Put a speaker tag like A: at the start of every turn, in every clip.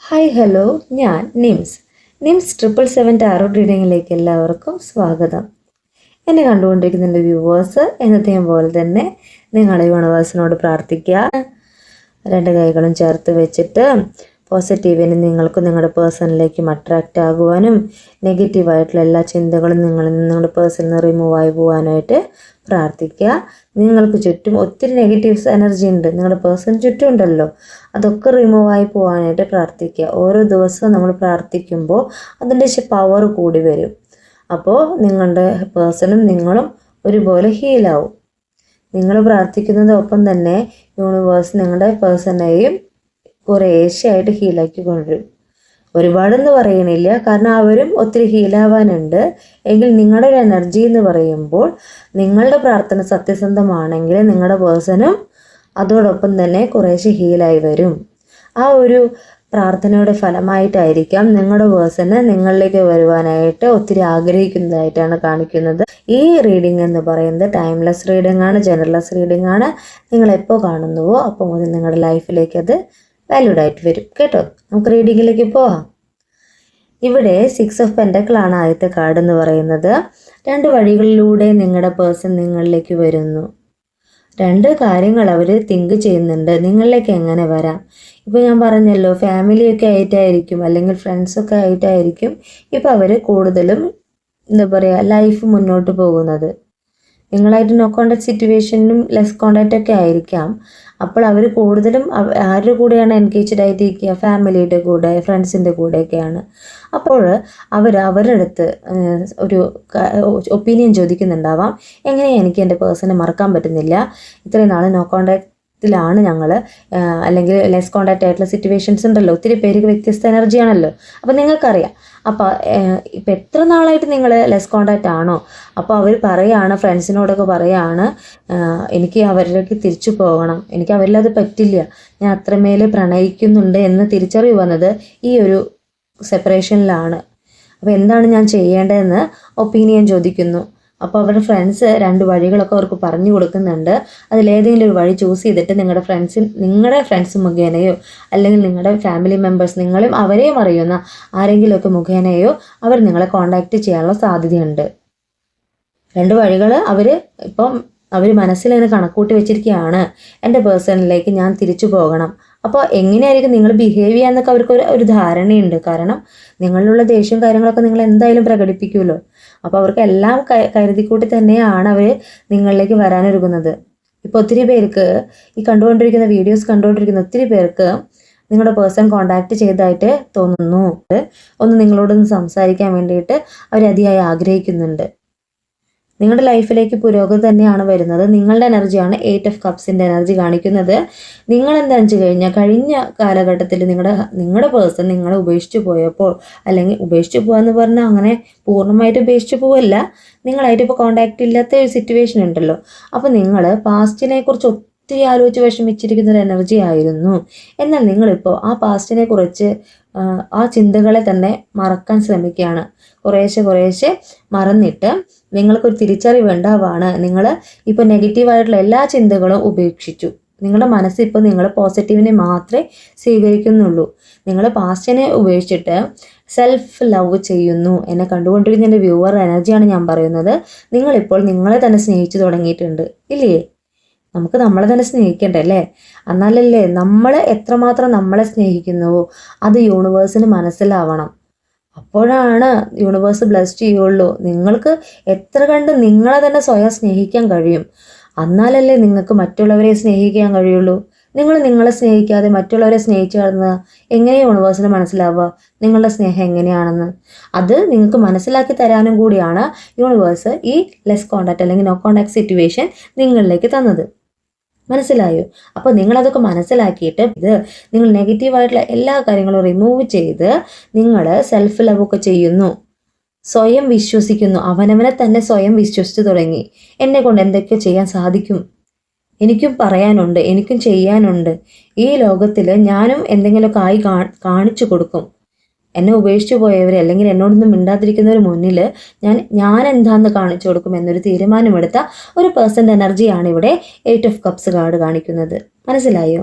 A: Hi hello, ഞാൻ nymphs 777 taro റീഡിങ്ങിലേക്ക് എല്ലാവർക്കും സ്വാഗതം. എന്നെ കണ്ടുകൊണ്ടിരിക്കുന്ന എൻ്റെ വ്യൂവേഴ്സ് എന്നത്തെയും പോലെ തന്നെ നിങ്ങൾ യൂണിവേഴ്സിനോട് പ്രാർത്ഥിക്കുക. രണ്ട് കൈകളും ചേർത്ത് വെച്ചിട്ട് പോസിറ്റീവിന് നിങ്ങൾക്കും നിങ്ങളുടെ പേഴ്സണിലേക്കും അട്രാക്റ്റ് ആകുവാനും നെഗറ്റീവായിട്ടുള്ള എല്ലാ ചിന്തകളും നിങ്ങളുടെ പേഴ്സണിൽ നിന്ന് റിമൂവ് ആയി പോകാനായിട്ട് പ്രാർത്ഥിക്കുക. നിങ്ങൾക്ക് ചുറ്റും ഒത്തിരി നെഗറ്റീവ്സ് എനർജി ഉണ്ട്, നിങ്ങളുടെ പേഴ്സൺ ചുറ്റും ഉണ്ടല്ലോ, അതൊക്കെ റിമൂവ് ആയി പോകാനായിട്ട് പ്രാർത്ഥിക്കുക. ഓരോ ദിവസവും നമ്മൾ പ്രാർത്ഥിക്കുമ്പോൾ അതിൻ്റെ പവർ കൂടി വരും. അപ്പോൾ നിങ്ങളുടെ പേഴ്സണും നിങ്ങളും ഒരുപോലെ ഹീലാവും. നിങ്ങൾ പ്രാർത്ഥിക്കുന്നതൊപ്പം തന്നെ യൂണിവേഴ്സ് നിങ്ങളുടെ പേഴ്സണെയും കുറേശ്ശെയായിട്ട് ഹീലാക്കി കൊണ്ടുവരും. ഒരുപാടെന്ന് പറയണില്ല, കാരണം അവരും ഒത്തിരി ഹീലാവാനുണ്ട്. എങ്കിൽ നിങ്ങളുടെ ഒരു എനർജി എന്ന് പറയുമ്പോൾ നിങ്ങളുടെ പ്രാർത്ഥന സത്യസന്ധമാണെങ്കിൽ നിങ്ങളുടെ പേഴ്സണും അതോടൊപ്പം തന്നെ കുറേശ്ശെ ഹീലായി വരും. ആ ഒരു പ്രാർത്ഥനയുടെ ഫലമായിട്ടായിരിക്കാം നിങ്ങളുടെ പേഴ്സണ് നിങ്ങളിലേക്ക് വരുവാനായിട്ട് ഒത്തിരി ആഗ്രഹിക്കുന്നതായിട്ടാണ് കാണിക്കുന്നത്. ഈ റീഡിംഗ് എന്ന് പറയുന്നത് ടൈംലെസ് റീഡിംഗ് ആണ്, ജനറൽലെസ് റീഡിംഗ് ആണ്. നിങ്ങൾ എപ്പോൾ കാണുന്നുവോ അപ്പോൾ മുതൽ നിങ്ങളുടെ ലൈഫിലേക്ക് അത് വാല്യൂഡ് ആയിട്ട് വരും കേട്ടോ. നമുക്ക് റീഡിങ്ങിലേക്ക് പോവാം. ഇവിടെ 6 ഓഫ് പെൻറ്റക്കിൾ ആണ് ആദ്യത്തെ കാർഡ് എന്ന് പറയുന്നത്. 2 വഴികളിലൂടെ നിങ്ങളുടെ പേഴ്സൺ നിങ്ങളിലേക്ക് വരുന്നു. 2 കാര്യങ്ങൾ അവർ തിങ്ക് ചെയ്യുന്നുണ്ട് നിങ്ങളിലേക്ക് എങ്ങനെ വരാം. ഇപ്പോൾ ഞാൻ പറഞ്ഞല്ലോ, ഫാമിലിയൊക്കെ ആയിട്ടായിരിക്കും അല്ലെങ്കിൽ ഫ്രണ്ട്സൊക്കെ ആയിട്ടായിരിക്കും ഇപ്പോൾ അവർ കൂടുതലും എന്താ പറയുക ലൈഫ് മുന്നോട്ട് പോകുന്നത്. നിങ്ങളായിട്ട് നോ കോണ്ടാക്ട് സിറ്റുവേഷനും ലെസ് കോണ്ടാക്റ്റ് ഒക്കെ ആയിരിക്കാം. അപ്പോൾ അവർ കൂടുതലും ആരുടെ കൂടെയാണ് എൻഗേജ്ഡ് ആയിട്ടിരിക്കുക? ഫാമിലിയുടെ കൂടെ, ഫ്രണ്ട്സിൻ്റെ കൂടെയൊക്കെയാണ്. അപ്പോൾ അവരുടെ അടുത്ത് ഒരു ഒപ്പീനിയൻ ചോദിക്കുന്നുണ്ടാവാം. എങ്ങനെയാണ് എനിക്ക് എൻ്റെ പേഴ്സണെ മറക്കാൻ പറ്റുന്നില്ല, ഇത്രയും നാൾ നോ കോണ്ടാക്റ്റിലാണ് ഞങ്ങൾ, അല്ലെങ്കിൽ ലെസ് കോണ്ടാക്റ്റ് ആയിട്ടുള്ള സിറ്റുവേഷൻസ് ഉണ്ടല്ലോ, ഒത്തിരി പേർക്ക് വ്യത്യസ്ത എനർജിയാണല്ലോ. അപ്പോൾ നിങ്ങൾക്കറിയാം. അപ്പോൾ ഇപ്പം എത്ര നാളായിട്ട് നിങ്ങൾ ലെസ് കോണ്ടാക്റ്റ് ആണോ? അപ്പോൾ അവർ പറയുകയാണ്, ഫ്രണ്ട്സിനോടൊക്കെ പറയുകയാണ്, എനിക്ക് അവരിലേക്ക് തിരിച്ചു പോകണം, എനിക്ക് അവരിലത് പറ്റില്ല, ഞാൻ അത്രമേൽ പ്രണയിക്കുന്നുണ്ട് എന്ന് തിരിച്ചറിവ് വന്നത് ഈ ഒരു സെപ്പറേഷനിലാണ്. അപ്പോൾ എന്താണ് ഞാൻ ചെയ്യേണ്ടതെന്ന് ഒപ്പീനിയൻ ചോദിക്കുന്നു. അപ്പോൾ അവരുടെ ഫ്രണ്ട്സ് 2 വഴികളൊക്കെ അവർക്ക് പറഞ്ഞു കൊടുക്കുന്നുണ്ട്. അതിലേതെങ്കിലും ഒരു വഴി ചൂസ് ചെയ്തിട്ട് നിങ്ങളുടെ ഫ്രണ്ട്സ് മുഖേനയോ അല്ലെങ്കിൽ നിങ്ങളുടെ ഫാമിലി മെമ്പേഴ്സ്, നിങ്ങളും അവരെയും അറിയുന്ന ആരെങ്കിലുമൊക്കെ മുഖേനയോ അവർ നിങ്ങളെ കോണ്ടാക്റ്റ് ചെയ്യാനുള്ള സാധ്യതയുണ്ട്. 2 വഴികൾ അവർ മനസ്സിലിങ്ങനെ കണക്കൂട്ടി വെച്ചിരിക്കുകയാണ്. എൻ്റെ പേഴ്സണിലേക്ക് ഞാൻ തിരിച്ചു പോകണം. അപ്പോൾ എങ്ങനെയായിരിക്കും നിങ്ങൾ ബിഹേവ് ചെയ്യാന്നൊക്കെ അവർക്ക് ഒരു ധാരണയുണ്ട്. കാരണം നിങ്ങളിലുള്ള ദേഷ്യവും കാര്യങ്ങളൊക്കെ നിങ്ങൾ എന്തായാലും പ്രകടിപ്പിക്കുമല്ലോ. അപ്പോൾ അവർക്ക് എല്ലാം കരുതിക്കൂട്ടി തന്നെയാണ് അവർ നിങ്ങളിലേക്ക് വരാനൊരുങ്ങുന്നത്. ഇപ്പോൾ ഒത്തിരി പേർക്ക് ഈ കണ്ടുകൊണ്ടിരിക്കുന്ന വീഡിയോസ് കണ്ടുകൊണ്ടിരിക്കുന്ന ഒത്തിരി പേർക്ക് നിങ്ങളുടെ പേഴ്സൺ കോണ്ടാക്ട് ചെയ്തതായിട്ട് തോന്നുന്നു. ഒന്ന് നിങ്ങളോടൊന്ന് സംസാരിക്കാൻ വേണ്ടിയിട്ട് അവർ അതിയായി ആഗ്രഹിക്കുന്നുണ്ട്. നിങ്ങളുടെ ലൈഫിലേക്ക് പുരോഗതി തന്നെയാണ് വരുന്നത്. നിങ്ങളുടെ എനർജിയാണ് 8 ഓഫ് കപ്സിൻ്റെ എനർജി കാണിക്കുന്നത്. നിങ്ങൾ എന്താണെന്ന് വെച്ച് കഴിഞ്ഞ കാലഘട്ടത്തിൽ നിങ്ങളുടെ പേഴ്സൺ നിങ്ങളെ ഉപേക്ഷിച്ച് പോയപ്പോൾ, അല്ലെങ്കിൽ ഉപേക്ഷിച്ച് പോകാന്ന് പറഞ്ഞാൽ അങ്ങനെ പൂർണ്ണമായിട്ട് ഉപേക്ഷിച്ച് പോവല്ല, നിങ്ങളായിട്ട് ഇപ്പോൾ കോണ്ടാക്റ്റ് ഇല്ലാത്ത ഒരു സിറ്റുവേഷൻ ഉണ്ടല്ലോ. അപ്പോൾ നിങ്ങൾ പാസ്റ്റിനെ കുറിച്ച് ഒത്തിരി ആലോചിച്ച് വിഷമിച്ചിരിക്കുന്ന ഒരു എനർജി ആയിരുന്നു. എന്നാൽ നിങ്ങളിപ്പോൾ ആ പാസ്റ്റിനെ കുറിച്ച് ആ ചിന്തകളെ തന്നെ മറക്കാൻ ശ്രമിക്കുകയാണ്. കുറേശ്ശെ മറന്നിട്ട് നിങ്ങൾക്കൊരു തിരിച്ചറിവ് ഉണ്ടാവാണ്. നിങ്ങൾ ഇപ്പോൾ നെഗറ്റീവായിട്ടുള്ള എല്ലാ ചിന്തകളും ഉപേക്ഷിച്ചു. നിങ്ങളുടെ മനസ്സിപ്പോൾ നിങ്ങൾ പോസിറ്റീവിനെ മാത്രമേ സ്വീകരിക്കുന്നുള്ളൂ. നിങ്ങൾ പാസ്റ്റിനെ ഉപേക്ഷിച്ചിട്ട് സെൽഫ് ലവ് ചെയ്യുന്നു. എന്നെ കണ്ടുകൊണ്ടിരിക്കുന്ന എൻ്റെ വ്യൂവർ എനർജിയാണ് ഞാൻ പറയുന്നത്. നിങ്ങളിപ്പോൾ നിങ്ങളെ തന്നെ സ്നേഹിച്ചു തുടങ്ങിയിട്ടുണ്ട് ഇല്ലേ? നമുക്ക് നമ്മളെ തന്നെ സ്നേഹിക്കണ്ടേ അല്ലേ? എന്നാലല്ലേ നമ്മൾ എത്രമാത്രം നമ്മളെ സ്നേഹിക്കുന്നുവോ അത് യൂണിവേഴ്സിന് മനസ്സിലാവണം. അപ്പോഴാണ് യൂണിവേഴ്സ് ബ്ലെസ് ചെയ്യുള്ളൂ. നിങ്ങൾക്ക് എത്ര കണ്ട് നിങ്ങളെ തന്നെ സ്വയം സ്നേഹിക്കാൻ കഴിയും. എന്നാലല്ലേ നിങ്ങൾക്ക് മറ്റുള്ളവരെ സ്നേഹിക്കാൻ കഴിയുള്ളൂ. നിങ്ങളെ സ്നേഹിക്കാതെ മറ്റുള്ളവരെ സ്നേഹിച്ചു കിടന്നാൽ എങ്ങനെ യൂണിവേഴ്സിന് മനസ്സിലാവുക നിങ്ങളുടെ സ്നേഹം എങ്ങനെയാണെന്ന്? അത് നിങ്ങൾക്ക് മനസ്സിലാക്കി തരാനും കൂടിയാണ് യൂണിവേഴ്സ് ഈ ലെസ് കോണ്ടാക്ട് അല്ലെങ്കിൽ നോ കോണ്ടാക്ട് സിറ്റുവേഷൻ നിങ്ങളിലേക്ക് തന്നത്. മനസ്സിലായോ? അപ്പോൾ നിങ്ങളതൊക്കെ മനസ്സിലാക്കിയിട്ട് നിങ്ങൾ നെഗറ്റീവായിട്ടുള്ള എല്ലാ കാര്യങ്ങളും റിമൂവ് ചെയ്ത് നിങ്ങൾ സെൽഫ് ലവ് ഒക്കെ ചെയ്യുന്നു, സ്വയം വിശ്വസിക്കുന്നു. അവനവനെ തന്നെ സ്വയം വിശ്വസിച്ച് തുടങ്ങി. എന്നെ കൊണ്ട് എന്തൊക്കെ ചെയ്യാൻ സാധിക്കും, എനിക്കും പറയാനുണ്ട്, എനിക്കും ചെയ്യാനുണ്ട്, ഈ ലോകത്തിൽ ഞാനും എന്തെങ്കിലുമൊക്കെ ആയി കാണിച്ചു കൊടുക്കും. എന്നെ ഉപേക്ഷിച്ചു പോയവർ അല്ലെങ്കിൽ എന്നോടൊന്നും മിണ്ടാതിരിക്കുന്നവർ മുന്നിൽ ഞാൻ എന്താണെന്ന് കാണിച്ചു കൊടുക്കും എന്നൊരു തീരുമാനമെടുത്ത ഒരു പേഴ്സൻ്റെ എനർജിയാണ് ഇവിടെ 8 ഓഫ് കപ്സ് കാർഡ് കാണിക്കുന്നത്. മനസ്സിലായോ?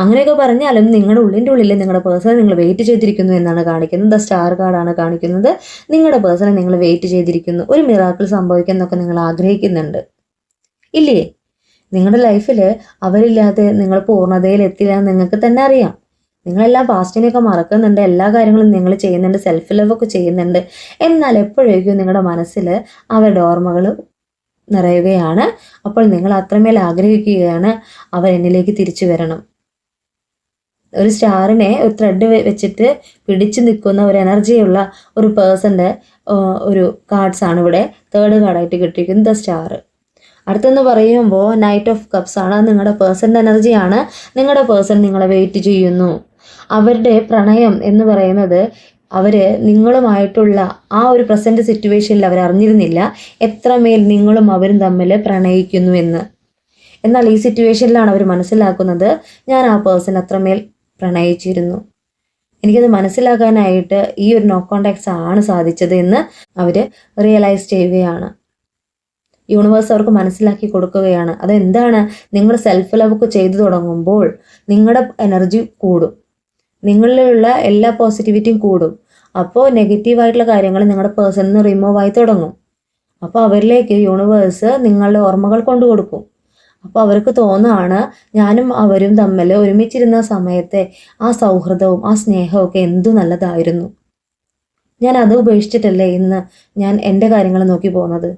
A: അങ്ങനെയൊക്കെ പറഞ്ഞാലും നിങ്ങളുടെ ഉള്ളിൻ്റെ ഉള്ളിൽ നിങ്ങളുടെ പേഴ്സണെ നിങ്ങൾ വെയിറ്റ് ചെയ്തിരിക്കുന്നു എന്നാണ് കാണിക്കുന്നത്. സ്റ്റാർ കാർഡാണ് കാണിക്കുന്നത്. നിങ്ങളുടെ പേഴ്സണെ നിങ്ങൾ വെയിറ്റ് ചെയ്തിരിക്കുന്നു. ഒരു മിറാക്കിൾ സംഭവിക്കാൻ എന്നൊക്കെ നിങ്ങൾ ആഗ്രഹിക്കുന്നുണ്ട്, ഇല്ലേ? നിങ്ങളുടെ ലൈഫിൽ അവരില്ലാതെ നിങ്ങൾ പൂർണ്ണതയിൽ എത്തില്ല എന്ന് നിങ്ങൾക്ക് തന്നെ അറിയാം. നിങ്ങളെല്ലാം പാസ്റ്റിനെയൊക്കെ മറക്കുന്നുണ്ട്, എല്ലാ കാര്യങ്ങളും നിങ്ങൾ ചെയ്യുന്നുണ്ട്, സെൽഫ് ലവ് ഒക്കെ ചെയ്യുന്നുണ്ട്. എന്നാൽ എപ്പോഴേക്കും നിങ്ങളുടെ മനസ്സിൽ അവരുടെ ഓർമ്മകൾ നിറയുകയാണ്. അപ്പോൾ നിങ്ങൾ അത്രമേൽ ആഗ്രഹിക്കുകയാണ് അവർ എന്നിലേക്ക് തിരിച്ചു വരണം. ഒരു സ്റ്റാറിനെ ഒരു ത്രെഡ് വെച്ചിട്ട് പിടിച്ചു നിൽക്കുന്ന ഒരു എനർജിയുള്ള ഒരു പേഴ്സൻ്റെ ഒരു കാർഡ്സ് ആണ് ഇവിടെ തേർഡ് കാർഡായിട്ട് കിട്ടിയിരിക്കുന്നത്, സ്റ്റാർ. അടുത്തെന്ന് പറയുമ്പോൾ നൈറ്റ് ഓഫ് കപ്സ് ആണ്. നിങ്ങളുടെ പേഴ്സൻ്റെ എനർജിയാണ്. നിങ്ങളുടെ പേഴ്സൺ നിങ്ങളെ വെയിറ്റ് ചെയ്യുന്നു. അവരുടെ പ്രണയം എന്ന് പറയുന്നത് അവർ നിങ്ങളുമായിട്ടുള്ള ആ ഒരു പ്രസൻറ്റ് സിറ്റുവേഷനിൽ അവർ അറിഞ്ഞിരുന്നില്ല എത്രമേൽ നിങ്ങളും അവരും തമ്മിൽ പ്രണയിക്കുന്നു എന്ന്. എന്നാൽ ഈ സിറ്റുവേഷനിലാണ് അവർ മനസ്സിലാക്കുന്നത്, ഞാൻ ആ പേഴ്സൺ അത്രമേൽ പ്രണയിച്ചിരുന്നു. എനിക്കത് മനസ്സിലാക്കാനായിട്ട് ഈ ഒരു നോ കോണ്ടാക്ട്സ് ആണ് സാധിച്ചത് എന്ന് അവർ റിയലൈസ് ചെയ്യുകയാണ്. യൂണിവേഴ്സ് അവർക്ക് മനസ്സിലാക്കി കൊടുക്കുകയാണ്. അതെന്താണ്? നിങ്ങൾ സെൽഫ് ലവ് ഒക്കെ ചെയ്തു തുടങ്ങുമ്പോൾ നിങ്ങളുടെ എനർജി കൂടും, നിങ്ങളിലുള്ള എല്ലാ പോസിറ്റിവിറ്റിയും കൂടും. അപ്പോൾ നെഗറ്റീവായിട്ടുള്ള കാര്യങ്ങൾ നിങ്ങളുടെ പേഴ്സണിൽ നിന്ന് റിമൂവ് ആയി തുടങ്ങും. അപ്പോൾ അവരിലേക്ക് യൂണിവേഴ്സ് നിങ്ങളുടെ ഓർമ്മകൾ കൊണ്ടു കൊടുക്കും. അപ്പോൾ അവർക്ക് തോന്നുകയാണ്, ഞാനും അവരും തമ്മിൽ ഒരുമിച്ചിരുന്ന സമയത്തെ ആ സൗഹൃദവും ആ സ്നേഹവും ഒക്കെ എന്തു നല്ലതായിരുന്നു. ഞാൻ അത് ഉപേക്ഷിച്ചിട്ടല്ലേ ഇന്ന് ഞാൻ എൻ്റെ കാര്യങ്ങൾ നോക്കി പോകുന്നത്.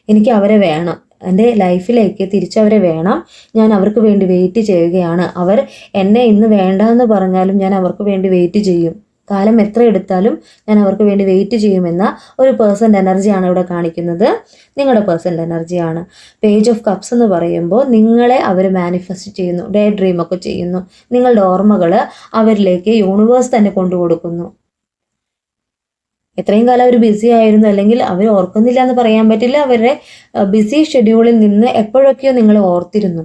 A: എനിക്ക് അവരെ വേണം, എൻ്റെ ലൈഫിലേക്ക് തിരിച്ചവരെ വേണം. ഞാൻ അവർക്ക് വേണ്ടി വെയിറ്റ് ചെയ്യുകയാണ്. അവർ എന്നെ ഇന്ന് വേണ്ട എന്ന് പറഞ്ഞാലും ഞാൻ അവർക്ക് വേണ്ടി വെയിറ്റ് ചെയ്യും. കാലം എത്ര എടുത്താലും ഞാൻ അവർക്ക് വേണ്ടി വെയിറ്റ് ചെയ്യുമെന്ന ഒരു പേഴ്സൻ്റെ എനർജിയാണ് ഇവിടെ കാണിക്കുന്നത്. നിങ്ങളുടെ പേഴ്സൻ്റെ എനർജിയാണ്. പേജ് ഓഫ് കപ്സ് എന്ന് പറയുമ്പോൾ നിങ്ങളെ അവർ മാനിഫെസ്റ്റ് ചെയ്യുന്നു, ഡേ ഡ്രീം ഒക്കെ ചെയ്യുന്നു. നിങ്ങളുടെ ഓർമ്മകൾ അവരിലേക്ക് യൂണിവേഴ്സ് തന്നെ കൊണ്ടു കൊടുക്കുന്നു. എത്രയും കാലം അവർ ബിസി ആയിരുന്നു, അല്ലെങ്കിൽ അവർ ഓർക്കുന്നില്ല എന്ന് പറയാൻ പറ്റില്ല. അവരുടെ ബിസി ഷെഡ്യൂളിൽ നിന്ന് എപ്പോഴൊക്കെയോ നിങ്ങൾ ഓർത്തിരുന്നു.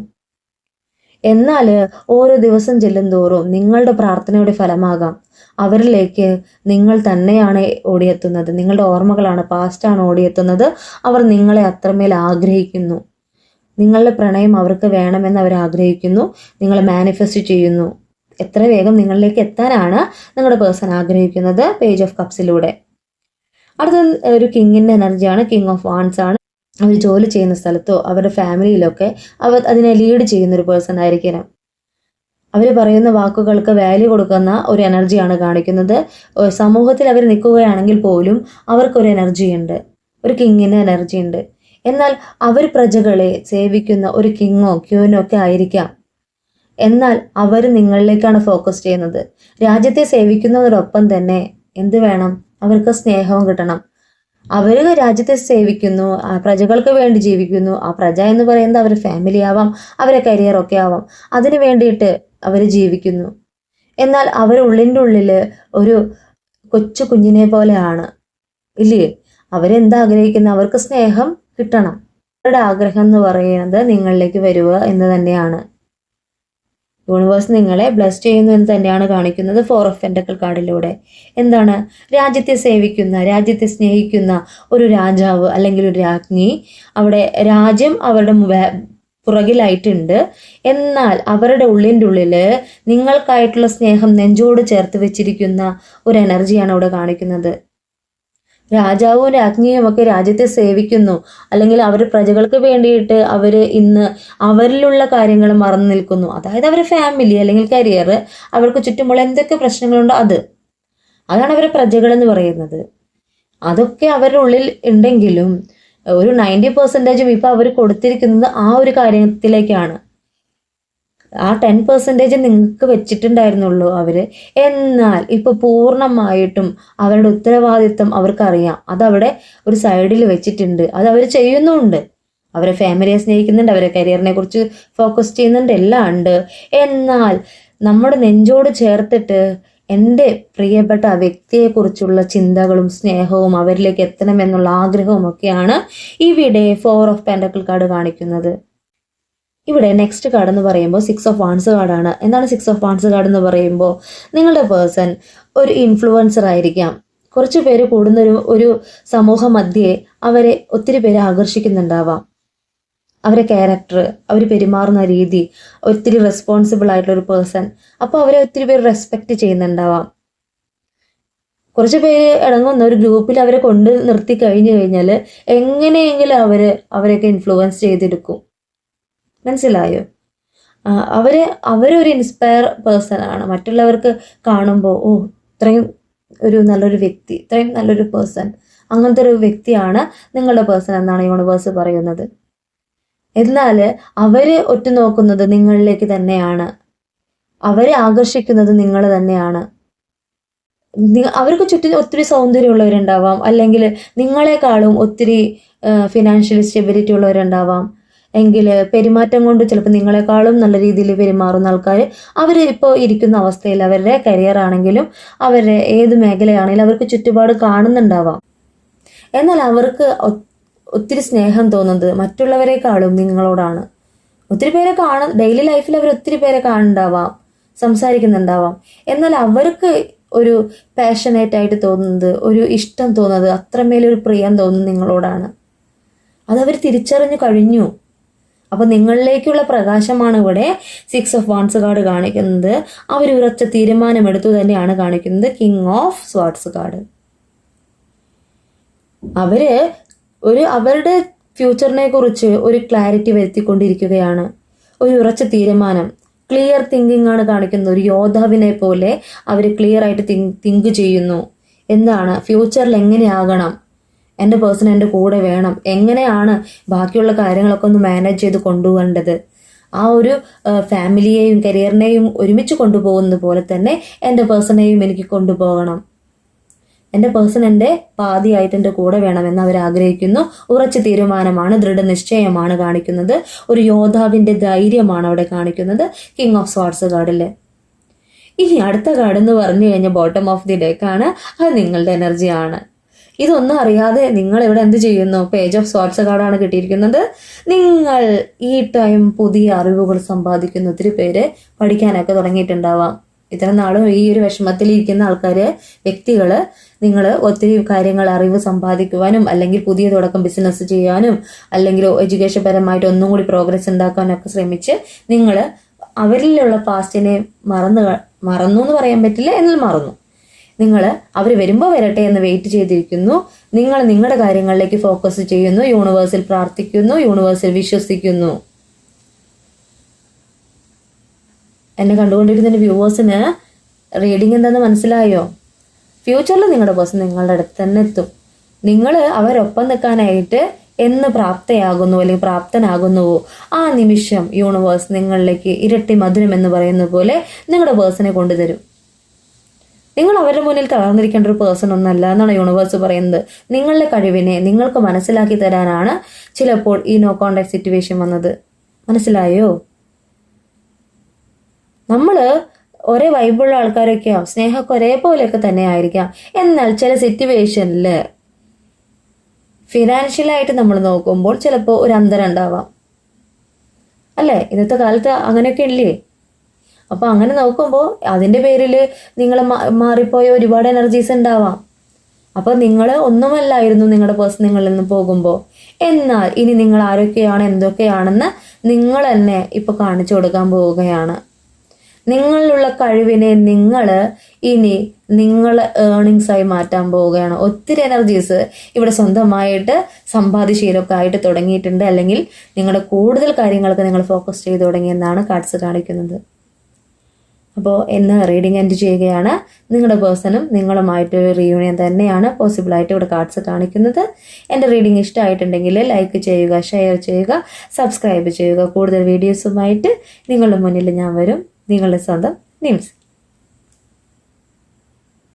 A: എന്നാൽ ഓരോ ദിവസം ചെല്ലുന്തോറും നിങ്ങളുടെ പ്രാർത്ഥനയുടെ ഫലമാകാം അവരിലേക്ക് നിങ്ങൾ തന്നെയാണ് ഓടിയെത്തുന്നത്. നിങ്ങളുടെ ഓർമ്മകളാണ്, പാസ്റ്റാണ് ഓടിയെത്തുന്നത്. അവർ നിങ്ങളെ അത്രമേൽ ആഗ്രഹിക്കുന്നു. നിങ്ങളുടെ പ്രണയം അവർക്ക് വേണമെന്ന് അവർ ആഗ്രഹിക്കുന്നു. നിങ്ങളെ മാനിഫെസ്റ്റ് ചെയ്യുന്നു. എത്ര വേഗം നിങ്ങളിലേക്ക് എത്താനാണ് നിങ്ങളുടെ പേഴ്സൺ ആഗ്രഹിക്കുന്നത് പേജ് ഓഫ് കപ്സിലൂടെ. അടുത്ത ഒരു കിങ്ങിൻ്റെ എനർജിയാണ്. കിങ് ഓഫ് വാൺസ് ആണ്. അവർ ജോലി ചെയ്യുന്ന സ്ഥലത്തോ അവരുടെ ഫാമിലിയിലൊക്കെ അവർ അതിനെ ലീഡ് ചെയ്യുന്നൊരു പേഴ്സൺ ആയിരിക്കണം. അവർ പറയുന്ന വാക്കുകൾക്ക് വാല്യൂ കൊടുക്കുന്ന ഒരു എനർജിയാണ് കാണിക്കുന്നത്. സമൂഹത്തിൽ അവർ നിൽക്കുകയാണെങ്കിൽ പോലും അവർക്കൊരു എനർജി ഉണ്ട്, ഒരു കിങ്ങിൻ്റെ എനർജി ഉണ്ട്. എന്നാൽ അവർ പ്രജകളെ സേവിക്കുന്ന ഒരു കിങ്ങോ ക്യൂനോ ഒക്കെ ആയിരിക്കാം. എന്നാൽ അവർ നിങ്ങളിലേക്കാണ് ഫോക്കസ് ചെയ്യുന്നത്. രാജ്യത്തെ സേവിക്കുന്നതോടൊപ്പം തന്നെ എന്ത് വേണം? അവർക്ക് സ്നേഹവും കിട്ടണം. അവർ രാജ്യത്തെ സേവിക്കുന്നു, പ്രജകൾക്ക് വേണ്ടി ജീവിക്കുന്നു. ആ പ്രജ എന്ന് പറയുന്നത് അവർ ഫാമിലി ആവാം, അവരെ കരിയറൊക്കെ ആവാം. അതിന് വേണ്ടിയിട്ട് അവർ ജീവിക്കുന്നു. എന്നാൽ അവർ ഉള്ളിൻ്റെ ഉള്ളിൽ ഒരു കൊച്ചു കുഞ്ഞിനെ പോലെയാണ്, ഇല്ലേ? അവരെന്താ ആഗ്രഹിക്കുന്നത്? അവർക്ക് സ്നേഹം കിട്ടണം. അവരുടെ ആഗ്രഹം എന്ന് പറയുന്നത് നിങ്ങളിലേക്ക് വരിക എന്ന് തന്നെയാണ്. യൂണിവേഴ്സ് നിങ്ങളെ ബ്ലസ് ചെയ്യുന്നു എന്ന് തന്നെയാണ് കാണിക്കുന്നത് 4 ഓഫ് പെന്റക്കിൾ കാർഡിലൂടെ. എന്താണ്? രാജ്യത്തെ സേവിക്കുന്ന, രാജ്യത്തെ സ്നേഹിക്കുന്ന ഒരു രാജാവ് അല്ലെങ്കിൽ ഒരു രാജ്ഞി. അവിടെ രാജ്യം അവരുടെ പുറകിലായിട്ടുണ്ട്. എന്നാൽ അവരുടെ ഉള്ളിൻ്റെ ഉള്ളിൽ നിങ്ങൾക്കായിട്ടുള്ള സ്നേഹം നെഞ്ചോട് ചേർത്ത് വെച്ചിരിക്കുന്ന ഒരു എനർജിയാണ് അവിടെ കാണിക്കുന്നത്. രാജാവും രാജ്ഞിയും ഒക്കെ രാജ്യത്തെ സേവിക്കുന്നു, അല്ലെങ്കിൽ അവർ പ്രജകൾക്ക് വേണ്ടിയിട്ട് അവർ ഇന്ന് അവരിലുള്ള കാര്യങ്ങൾ മറന്നു നിൽക്കുന്നു. അതായത് അവരുടെ ഫാമിലി അല്ലെങ്കിൽ കരിയർ, അവർക്ക് ചുറ്റുമുള്ള എന്തൊക്കെ പ്രശ്നങ്ങളുണ്ടോ അതാണ് അവരുടെ പ്രജകൾ എന്ന് പറയുന്നത്. അതൊക്കെ അവരുടെ ഉള്ളിൽ ഉണ്ടെങ്കിലും ഒരു 90% ഇപ്പം അവർ കൊടുത്തിരിക്കുന്നത് ആ ഒരു കാര്യത്തിലേക്കാണ്. ആ 10% നിങ്ങൾക്ക് വെച്ചിട്ടുണ്ടായിരുന്നുള്ളൂ അവർ. എന്നാൽ ഇപ്പോൾ പൂർണ്ണമായിട്ടും അവരുടെ ഉത്തരവാദിത്വം അവർക്കറിയാം. അതവിടെ ഒരു സൈഡിൽ വെച്ചിട്ടുണ്ട്. അത് അവർ ചെയ്യുന്നുമുണ്ട്. അവരെ ഫാമിലിയെ സ്നേഹിക്കുന്നുണ്ട്, അവരെ കരിയറിനെ കുറിച്ച് ഫോക്കസ് ചെയ്യുന്നുണ്ട്, എല്ലാം ഉണ്ട്. എന്നാൽ നമ്മുടെ നെഞ്ചോട് ചേർത്തിട്ട് എൻ്റെ പ്രിയപ്പെട്ട ആ വ്യക്തിയെക്കുറിച്ചുള്ള ചിന്തകളും സ്നേഹവും അവരിലേക്ക് എത്തണമെന്നുള്ള ആഗ്രഹവും ഒക്കെയാണ് ഇവിടെ 4 ഓഫ് പെന്റക്കിൾ കാർഡ് കാണിക്കുന്നത്. ഇവിടെ നെക്സ്റ്റ് കാർഡ് എന്ന് പറയുമ്പോൾ 6 ഓഫ് വാൺസ് കാർഡാണ്. എന്താണ് 6 ഓഫ് വാൺസ് കാർഡ് എന്ന് പറയുമ്പോൾ? നിങ്ങളുടെ പേഴ്സൺ ഒരു ഇൻഫ്ലുവൻസർ ആയിരിക്കാം. കുറച്ച് പേര് കൂടുന്ന ഒരു സമൂഹ മധ്യേ അവരെ ഒത്തിരി പേര് ആകർഷിക്കുന്നുണ്ടാവാം. അവരെ ക്യാരക്ടർ, അവർ പെരുമാറുന്ന രീതി, ഒത്തിരി റെസ്പോൺസിബിൾ ആയിട്ടുള്ള ഒരു പേഴ്സൺ. അപ്പോൾ അവരെ ഒത്തിരി പേര് റെസ്പെക്റ്റ് ചെയ്യുന്നുണ്ടാവാം. കുറച്ച് പേര് ഇടങ്ങുന്ന ഒരു ഗ്രൂപ്പിൽ അവരെ കൊണ്ട് നിർത്തി കഴിഞ്ഞു കഴിഞ്ഞാൽ എങ്ങനെയെങ്കിലും അവരെയൊക്കെ ഇൻഫ്ലുവൻസ് ചെയ്തെടുക്കും. മനസ്സിലായോ? അവരൊരു ഇൻസ്പയർ പേഴ്സൺ ആണ്. മറ്റുള്ളവർക്ക് കാണുമ്പോൾ ഓ ഇത്രയും ഒരു നല്ലൊരു വ്യക്തി, ഇത്രയും നല്ലൊരു പേഴ്സൺ, അങ്ങനത്തെ ഒരു വ്യക്തിയാണ് നിങ്ങളുടെ പേഴ്സൺ എന്നാണ് യൂണിവേഴ്സ് പറയുന്നത്. എന്നാൽ അവർ ഒറ്റുനോക്കുന്നത് നിങ്ങളിലേക്ക് തന്നെയാണ്. അവരെ ആകർഷിക്കുന്നത് നിങ്ങൾ തന്നെയാണ്. അവർക്ക് ചുറ്റും ഒത്തിരി സൗന്ദര്യമുള്ളവരുണ്ടാവാം, അല്ലെങ്കിൽ നിങ്ങളെക്കാളും ഒത്തിരി ഫിനാൻഷ്യലി സ്റ്റെബിലിറ്റി ഉള്ളവരുണ്ടാവാം, എങ്കിൽ പെരുമാറ്റം കൊണ്ട് ചിലപ്പോൾ നിങ്ങളെക്കാളും നല്ല രീതിയിൽ പെരുമാറുന്ന ആൾക്കാർ അവർ ഇപ്പോൾ ഇരിക്കുന്ന അവസ്ഥയിൽ അവരുടെ കരിയർ ആണെങ്കിലും അവരുടെ ഏത് മേഖലയാണെങ്കിലും അവർക്ക് ചുറ്റുപാട് കാണുന്നുണ്ടാവാം. എന്നാൽ അവർക്ക് ഒത്തിരി സ്നേഹം തോന്നുന്നത് മറ്റുള്ളവരെക്കാളും നിങ്ങളോടാണ്. ഒത്തിരി പേരെ ഡെയിലി ലൈഫിൽ അവർ ഒത്തിരി പേരെ കാണുന്നുണ്ടാവാം, സംസാരിക്കുന്നുണ്ടാവാം. എന്നാൽ അവർക്ക് ഒരു പാഷനേറ്റ് ആയിട്ട് തോന്നുന്നത്, ഒരു ഇഷ്ടം തോന്നുന്നത്, അത്രമേലൊരു പ്രിയം തോന്നുന്നത് നിങ്ങളോടാണ്. അതവർ തിരിച്ചറിഞ്ഞു കഴിഞ്ഞു. അപ്പൊ നിങ്ങളിലേക്കുള്ള പ്രകാശമാണ് ഇവിടെ 6 ഓഫ് വാണ്ട്സ് കാർഡ് കാണിക്കുന്നത്. അവർ ഉറച്ച തീരുമാനമെടുത്തു തന്നെയാണ് കാണിക്കുന്നത്. King of swords card. അവരുടെ ഫ്യൂച്ചറിനെ കുറിച്ച് ഒരു ക്ലാരിറ്റി വരുത്തിക്കൊണ്ടിരിക്കുകയാണ്. ഒരു ഉറച്ച തീരുമാനം, ക്ലിയർ തിങ്കിങ് ആണ് കാണിക്കുന്നത്. ഒരു യോദ്ധാവിനെ പോലെ അവർ ക്ലിയർ ആയിട്ട് തിങ്ക് ചെയ്യുന്നു. എന്താണ് ഫ്യൂച്ചറിൽ എങ്ങനെയാകണം, എൻ്റെ പേഴ്സൺ എൻ്റെ കൂടെ വേണം, എങ്ങനെയാണ് ബാക്കിയുള്ള കാര്യങ്ങളൊക്കെ ഒന്ന് മാനേജ് ചെയ്ത് കൊണ്ടുപോകേണ്ടത്, ആ ഒരു ഫാമിലിയെയും കരിയറിനെയും ഒരുമിച്ച് കൊണ്ടുപോകുന്നത് പോലെ തന്നെ എൻ്റെ പേഴ്സണെയും എനിക്ക് കൊണ്ടുപോകണം. എൻ്റെ പേഴ്സൺ എൻ്റെ പാതിയായിട്ട് എൻ്റെ കൂടെ വേണമെന്ന് അവർ ആഗ്രഹിക്കുന്നു. ഉറച്ച തീരുമാനമാണ്, ദൃഢനിശ്ചയമാണ് കാണിക്കുന്നത്. ഒരു യോദ്ധാവിൻ്റെ ധൈര്യമാണ് അവിടെ കാണിക്കുന്നത് കിങ് ഓഫ് സ്വാർഡ്സ് കാർഡിൽ. ഇനി അടുത്ത കാർഡ് എന്ന് പറഞ്ഞു കഴിഞ്ഞാൽ ബോട്ടം ഓഫ് ദി ഡെക്കാണ്. അത് നിങ്ങളുടെ എനർജിയാണ്. ഇതൊന്നും അറിയാതെ നിങ്ങൾ ഇവിടെ എന്ത് ചെയ്യുന്നു? പേജ് ഓഫ് സ്വാർഡ്സ് കാർഡാണ് കിട്ടിയിരിക്കുന്നത്. നിങ്ങൾ ഈ ടൈം പുതിയ അറിവുകൾ സമ്പാദിക്കുന്നു. ഒത്തിരി പേര് പഠിക്കാനൊക്കെ തുടങ്ങിയിട്ടുണ്ടാവാം. ഇത്ര നാളും ഈ ഒരു വിഷമത്തിലിരിക്കുന്ന വ്യക്തികൾ നിങ്ങൾ ഒത്തിരി കാര്യങ്ങൾ അറിവ് സമ്പാദിക്കുവാനും അല്ലെങ്കിൽ പുതിയ തുടക്കം ബിസിനസ് ചെയ്യാനും അല്ലെങ്കിൽ എഡ്യൂക്കേഷൻ പരമായിട്ട് ഒന്നും കൂടി പ്രോഗ്രസ് ഉണ്ടാക്കാനൊക്കെ ശ്രമിച്ച് നിങ്ങൾ അവരിലുള്ള പാസ്റ്റിനെ മറന്നു എന്ന് പറയാൻ പറ്റില്ല, എന്നാൽ മറന്നു. നിങ്ങൾ അവർ വരുമ്പോൾ വരട്ടെ എന്ന് വെയിറ്റ് ചെയ്തിരിക്കുന്നു. നിങ്ങൾ നിങ്ങളുടെ കാര്യങ്ങളിലേക്ക് ഫോക്കസ് ചെയ്യുന്നു, യൂണിവേഴ്സിൽ പ്രാർത്ഥിക്കുന്നു, യൂണിവേഴ്സിൽ വിശ്വസിക്കുന്നു. എന്നെ കണ്ടുകൊണ്ടിരിക്കുന്ന വ്യൂവേഴ്സിന് റീഡിങ് എന്താണെന്ന് മനസ്സിലായോ? ഫ്യൂച്ചറിൽ നിങ്ങളുടെ പേഴ്സൺ നിങ്ങളുടെ അടുത്ത് തന്നെ എത്തും. നിങ്ങൾ അവരൊപ്പം നിൽക്കാനായിട്ട് എന്ന് പ്രാപ്തയാകുന്നു അല്ലെങ്കിൽ പ്രാപ്തനാകുന്നുവോ ആ നിമിഷം യൂണിവേഴ്സ് നിങ്ങളിലേക്ക് ഇരട്ടി മധുരം എന്ന് പറയുന്ന പോലെ നിങ്ങളുടെ പേഴ്സണെ കൊണ്ടുതരും. നിങ്ങൾ അവരുടെ മുന്നിൽ തളർന്നിരിക്കേണ്ട ഒരു പേഴ്സൺ ഒന്നല്ല എന്നാണ് യൂണിവേഴ്സ് പറയുന്നത്. നിങ്ങളുടെ കഴിവിനെ നിങ്ങൾക്ക് മനസ്സിലാക്കി തരാനാണ് ചിലപ്പോൾ ഈ നോ കോണ്ടാക്ട് സിറ്റുവേഷൻ വന്നത്. മനസ്സിലായോ? നമ്മൾ ഒരേ വൈബുള്ള ആൾക്കാരൊക്കെയോ സ്നേഹമൊക്കെ ഒരേപോലെയൊക്കെ തന്നെ ആയിരിക്കാം. എന്നാൽ ചില സിറ്റുവേഷനിൽ ഫിനാൻഷ്യലായിട്ട് നമ്മൾ നോക്കുമ്പോൾ ചിലപ്പോൾ ഒരു അന്തരം ഉണ്ടാവാം അല്ലേ? ഇന്നത്തെ കാലത്ത് അങ്ങനെയൊക്കെ ഇല്ലേ? അപ്പൊ അങ്ങനെ നോക്കുമ്പോൾ അതിന്റെ പേരിൽ നിങ്ങൾ മാറിപ്പോയ ഒരുപാട് എനർജീസ് ഉണ്ടാവാം. അപ്പൊ നിങ്ങൾ ഒന്നുമല്ലായിരുന്നു നിങ്ങളുടെ പേഴ്സൺ നിങ്ങളിൽ നിന്ന് പോകുമ്പോൾ. എന്നാൽ ഇനി നിങ്ങൾ ആരൊക്കെയാണ് എന്തൊക്കെയാണെന്ന് നിങ്ങൾ തന്നെ ഇപ്പൊ കാണിച്ചു കൊടുക്കാൻ പോവുകയാണ്. നിങ്ങളിലുള്ള കഴിവിനെ ഇനി നിങ്ങൾ ഏർണിങ്സ് ആയി മാറ്റാൻ പോവുകയാണ്. ഒത്തിരി എനർജീസ് ഇവിടെ സ്വന്തമായിട്ട് സമ്പാദ്യശീലമൊക്കെ ആയിട്ട് തുടങ്ങിയിട്ടുണ്ട്, അല്ലെങ്കിൽ നിങ്ങളുടെ കൂടുതൽ കാര്യങ്ങൾക്ക് നിങ്ങൾ ഫോക്കസ് ചെയ്ത് തുടങ്ങിയെന്നാണ് കാർഡ്സ് കാണിക്കുന്നത്. അപ്പോൾ എന്ന് റീഡിങ് എൻഡ് ചെയ്യുകയാണ്. നിങ്ങളുടെ പേഴ്സണും നിങ്ങളുമായിട്ടൊരു റീയൂണിയൻ തന്നെയാണ് പോസിബിളായിട്ട് ഇവിടെ കാർഡ്സ് കാണിക്കുന്നത്. എൻ്റെ റീഡിങ് ഇഷ്ടമായിട്ടുണ്ടെങ്കിൽ ലൈക്ക് ചെയ്യുക, ഷെയർ ചെയ്യുക, സബ്സ്ക്രൈബ് ചെയ്യുക. കൂടുതൽ വീഡിയോസുമായിട്ട് നിങ്ങളുടെ മുന്നിൽ ഞാൻ വരും. നിങ്ങളുടെ സ്വന്തം നിംസ്.